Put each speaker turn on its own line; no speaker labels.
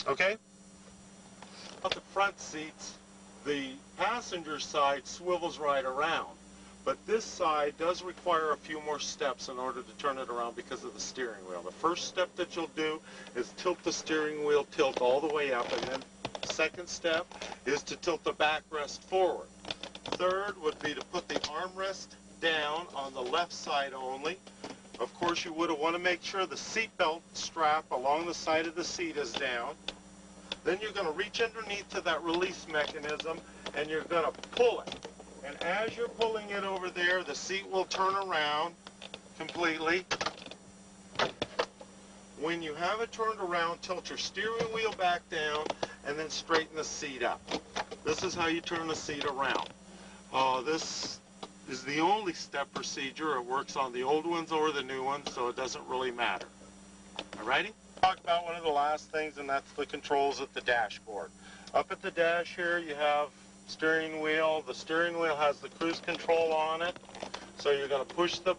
Okay? On the front seats, the passenger side swivels right around. But this side does require a few more steps in order to turn it around because of the steering wheel. The first step that you'll do is tilt the steering wheel tilt all the way up, and then the second step is to tilt the backrest forward. Third would be to put the armrest down on the left side only. Of course, you would want to make sure the seat belt strap along the side of the seat is down. Then you're going to reach underneath to that release mechanism and you're going to pull it. And as you're pulling it over there, the seat will turn around completely. When you have it turned around, tilt your steering wheel back down and then straighten the seat up. This is how you turn the seat around. This is the only step procedure. It works on the old ones or the new ones, so it doesn't really matter. Alrighty? Talk about one of the last things, and that's the controls at the dashboard. Up at the dash here, you have steering wheel. The steering wheel has the cruise control on it, so you're going to push the